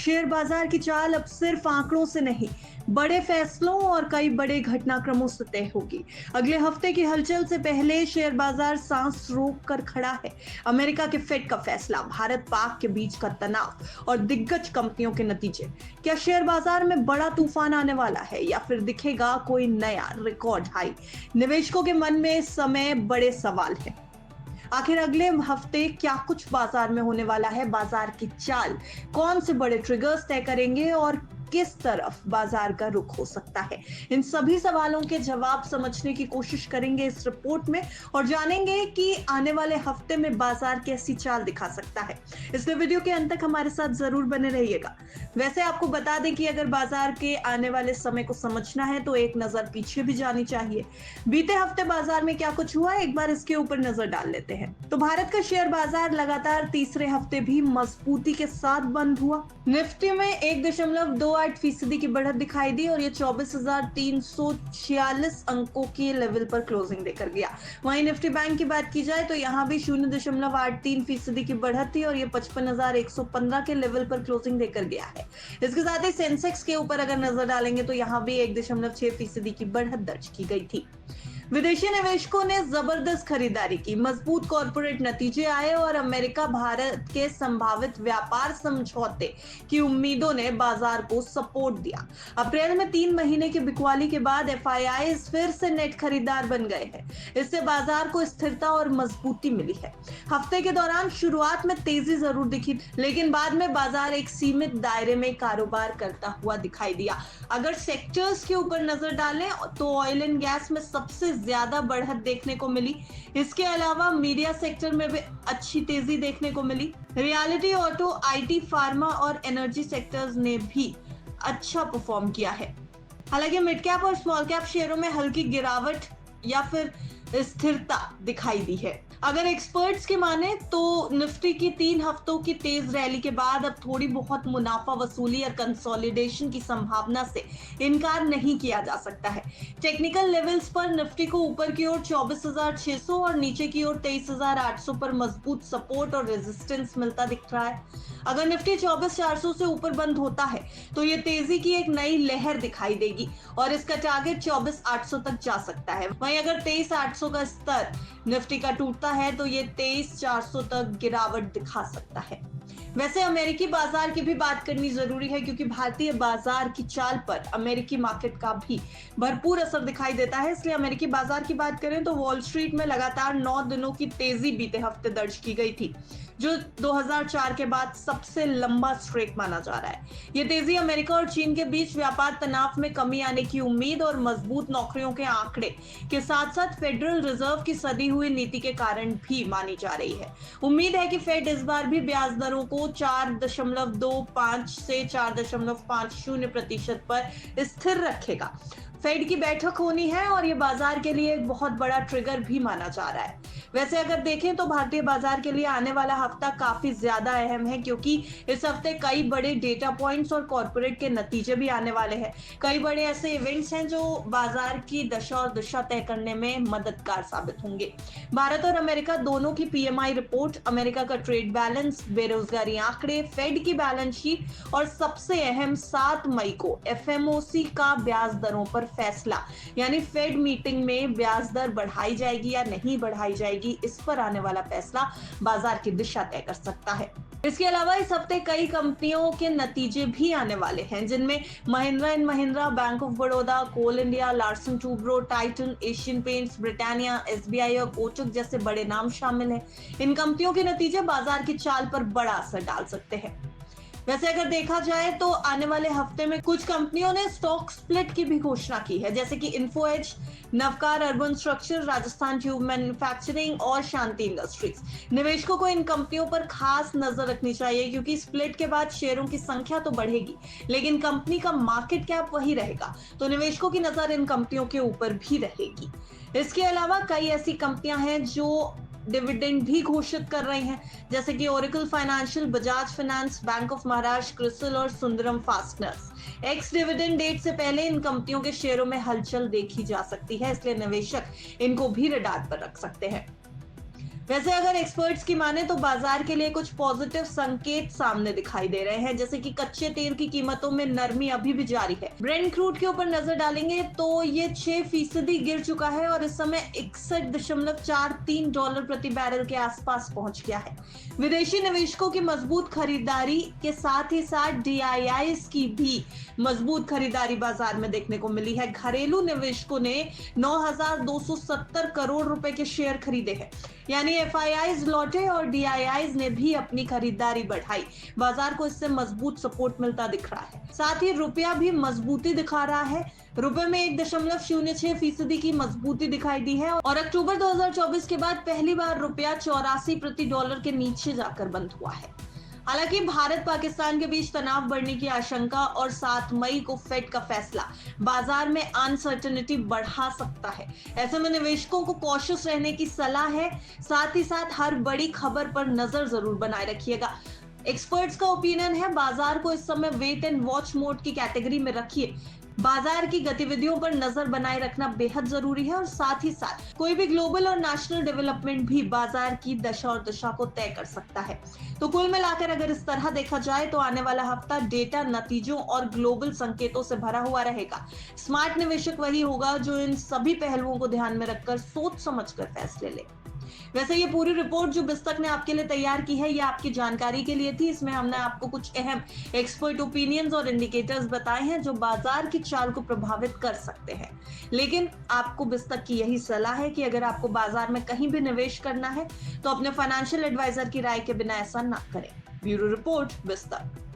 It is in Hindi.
शेयर बाजार की चाल अब सिर्फ आंकड़ों से नहीं, बड़े फैसलों और कई बड़े घटनाक्रमों से तय होगी। अगले हफ्ते की हलचल से पहले शेयर बाजार सांस रोक कर खड़ा है। अमेरिका के फेड का फैसला, भारत पाक के बीच का तनाव और दिग्गज कंपनियों के नतीजे। क्या शेयर बाजार में बड़ा तूफान आने वाला है या फिर दिखेगा कोई नया रिकॉर्ड हाई? निवेशकों के मन में इस समय बड़े सवाल हैं। आखिर अगले हफ्ते क्या कुछ बाजार में होने वाला है? बाजार की चाल कौन से बड़े ट्रिगर्स तय करेंगे और किस तरफ बाजार का रुख हो सकता है? इन सभी सवालों के जवाब समझने की कोशिश करेंगे इस रिपोर्ट में और जानेंगे कि आने वाले हफ्ते में बाजार कैसी चाल दिखा सकता है। इसलिए वीडियो के अंत तक हमारे साथ जरूर बने रहिएगा। वैसे आपको बता दें कि अगर बाजार के आने वाले समय को समझना है तो एक नजर पीछे भी जानी चाहिए। बीते हफ्ते बाजार में क्या कुछ हुआ, एक बार इसके ऊपर नजर डाल लेते हैं। तो भारत का शेयर बाजार लगातार तीसरे हफ्ते भी मजबूती के साथ बंद हुआ। निफ्टी में 1.28% की बढ़त दिखाई दी और ये 24,346 अंकों के लेवल पर क्लोजिंग देकर गया। वहीं निफ्टी बैंक की बात की जाए तो यहाँ भी 0.83% की बढ़त थी और ये 55,115 के लेवल पर क्लोजिंग देकर गया है। इसके साथ ही सेंसेक्स के ऊपर अगर नजर डालेंगे तो यहाँ भी 1.6% की बढ़त दर्ज की गई थी। विदेशी निवेशकों ने जबरदस्त खरीदारी की, मजबूत कॉर्पोरेट नतीजे आए और अमेरिका भारत के संभावित व्यापार समझौते की उम्मीदों ने बाजार को सपोर्ट दिया। अप्रैल में 3 महीने की बिकवाली के बाद एफआईआईज फिर से नेट खरीदार बन गए हैं। इससे बाजार को स्थिरता और मजबूती मिली है। हफ्ते के दौरान शुरुआत में तेजी जरूर दिखी, लेकिन बाद में बाजार एक सीमित दायरे में कारोबार करता हुआ दिखाई दिया। अगर सेक्टर्स के ऊपर नजर डालें तो ऑयल एंड गैस में सबसे ज्यादा बढ़त देखने को मिली। इसके अलावा मीडिया सेक्टर में भी अच्छी तेजी देखने को मिली। रियलिटी, ऑटो, आईटी, फार्मा और एनर्जी सेक्टर्स ने भी अच्छा परफॉर्म किया है। हालांकि मिड कैप और स्मॉल कैप शेयरों में हल्की गिरावट या फिर स्थिरता दिखाई दी है। अगर एक्सपर्ट्स की माने तो निफ्टी की 3 हफ्तों की तेज रैली के बाद अब थोड़ी बहुत मुनाफा वसूली और कंसोलिडेशन की संभावना से इनकार नहीं किया जा सकता है। टेक्निकल लेवल्स पर निफ्टी को ऊपर की ओर 24,600 और नीचे की ओर 23,800 पर मजबूत सपोर्ट और रेजिस्टेंस मिलता दिख रहा है। अगर निफ्टी 24,400 से ऊपर बंद होता है तो ये तेजी की एक नई लहर दिखाई देगी और इसका टारगेट 24,800 तक जा सकता है। वहीं अगर 23,800 का स्तर निफ्टी का टूटता है तो ये 23,400 तक गिरावट दिखा सकता है। वैसे अमेरिकी बाजार की भी बात करनी जरूरी है क्योंकि भारतीय बाजार की चाल पर अमेरिकी मार्केट का भी भरपूर असर दिखाई देता है। इसलिए अमेरिकी बाजार की बात करें तो वॉल स्ट्रीट में लगातार 9 दिनों की तेजी बीते हफ्ते दर्ज की गई थी, जो 2004 के बाद सबसे लंबा स्ट्रेक माना जा रहा है। ये तेजी अमेरिका और चीन के बीच व्यापार तनाव में कमी आने की उम्मीद और मजबूत नौकरियों के आंकड़े के साथ साथ फेडरल रिजर्व की सदी हुई नीति के कारण भी मानी जा रही है। उम्मीद है कि फेड इस बार भी ब्याज दरों को 4.25 से 4.50% पर स्थिर रखेगा। फेड की बैठक होनी है और ये बाजार के लिए एक बहुत बड़ा ट्रिगर भी माना जा रहा है। वैसे अगर देखें तो भारतीय बाजार के लिए आने वाला हफ्ता काफी ज्यादा अहम है क्योंकि इस हफ्ते कई बड़े डेटा पॉइंट्स और कॉर्पोरेट के नतीजे भी आने वाले हैं। कई बड़े ऐसे इवेंट्स हैं जो बाजार की दशा और दिशा तय करने में मददगार साबित होंगे। भारत और अमेरिका दोनों की पीएमआई रिपोर्ट, अमेरिका का ट्रेड बैलेंस, बेरोजगारी आंकड़े, फेड की बैलेंस शीट और सबसे अहम 7 मई को एफएमओसी का ब्याज दरों पर फैसला, यानी फेड मीटिंग में ब्याज दर बढ़ाई जाएगी या नहीं बढ़ाई जाएगी, इस पर आने वाला फैसला बाजार की दिशा तय कर सकता है। इसके अलावा इस हफ्ते कई कंपनियों के नतीजे भी आने वाले हैं जिनमें Mahindra and Mahindra, Bank of Baroda, Coal India, Larsen Toubro, Titan, Asian Paints, Britannia, SBI और कोटक जैसे बड़े नाम शामिल हैं। इन कंपनियों के नतीजे बाजार की चाल पर बड़ा असर डाल सकते हैं। वैसे अगर देखा जाए तो आने वाले हफ्ते में कुछ कंपनियों ने स्टॉक स्प्लिट की भी घोषणा की है, जैसे कि Info Edge, Navkar urban structure, Rajasthan tube manufacturing और शांति इंडस्ट्रीज। निवेशकों को इन कंपनियों पर खास नजर रखनी चाहिए क्योंकि स्प्लिट के बाद शेयरों की संख्या तो बढ़ेगी लेकिन कंपनी का मार्केट कैप वही रहेगा, तो निवेशकों की नजर इन कंपनियों के ऊपर भी रहेगी। इसके अलावा कई ऐसी कंपनियां हैं जो डिविडेंड भी घोषित कर रहे हैं, जैसे कि Oracle financial, Bajaj finance, bank of Maharashtra, crystal और Sundaram fasteners. Ex dividend date से पहले इन कंपनियों के शेयरों में हलचल देखी जा सकती है, इसलिए निवेशक इनको भी रडार पर रख सकते हैं। वैसे अगर एक्सपर्ट्स की माने तो बाजार के लिए कुछ पॉजिटिव संकेत सामने दिखाई दे रहे हैं, जैसे कि कच्चे तेल की कीमतों में नरमी अभी भी जारी है। ब्रेंट क्रूड के ऊपर नजर डालेंगे तो ये 6% गिर चुका है और इस समय $61.43 प्रति बैरल के आसपास पहुंच गया है। विदेशी निवेशकों की मजबूत खरीदारी के साथ ही साथ DIIs की भी मजबूत खरीदारी बाजार में देखने को मिली है। घरेलू निवेशकों ने 9,270 करोड़ रुपए के शेयर खरीदे हैं, यानी FIIs लौटे और DIIs ने भी अपनी खरीदारी बढ़ाई। बाजार को इससे मजबूत सपोर्ट मिलता दिख रहा है। साथ ही रुपया भी मजबूती दिखा रहा है। रुपए में 1.06% की मजबूती दिखाई दी है और अक्टूबर 2024 के बाद पहली बार रुपया 84 प्रति डॉलर के नीचे जाकर बंद हुआ है। हालांकि भारत पाकिस्तान के बीच तनाव बढ़ने की आशंका और 7 मई को फेड का फैसला बाजार में अनसर्टेनिटी बढ़ा सकता है। ऐसे में निवेशकों को कॉशियस रहने की सलाह है। साथ ही साथ हर बड़ी खबर पर नजर जरूर बनाए रखिएगा। एक्सपर्ट्स का ओपिनियन है बाजार को इस समय वेट एंड वॉच मोड की कैटेगरी में रखिए। बाजार की गतिविधियों पर नजर बनाए रखना बेहद जरूरी है और साथ ही साथ कोई भी ग्लोबल और नेशनल डेवलपमेंट भी बाजार की दशा और दिशा को तय कर सकता है। तो कुल मिलाकर अगर इस तरह देखा जाए तो आने वाला हफ्ता डेटा, नतीजों और ग्लोबल संकेतों से भरा हुआ रहेगा। स्मार्ट निवेशक वही होगा जो इन सभी पहलुओं को ध्यान में रखकर सोच समझकर फैसले ले। वैसे ये पूरी रिपोर्ट जो बिस्तक ने आपके लिए तैयार की है, ये आपकी जानकारी के लिए थी। इसमें हमने आपको कुछ अहम एक्सपर्ट ओपिनियंस और इंडिकेटर्स बताए हैं जो बाजार की चाल को प्रभावित कर सकते हैं। लेकिन आपको बिस्तक की यही सलाह है कि अगर आपको बाजार में कहीं भी निवेश करना है तो अपने फाइनेंशियल एडवाइजर की राय के बिना ऐसा ना करें। Bureau report, बिस्तक।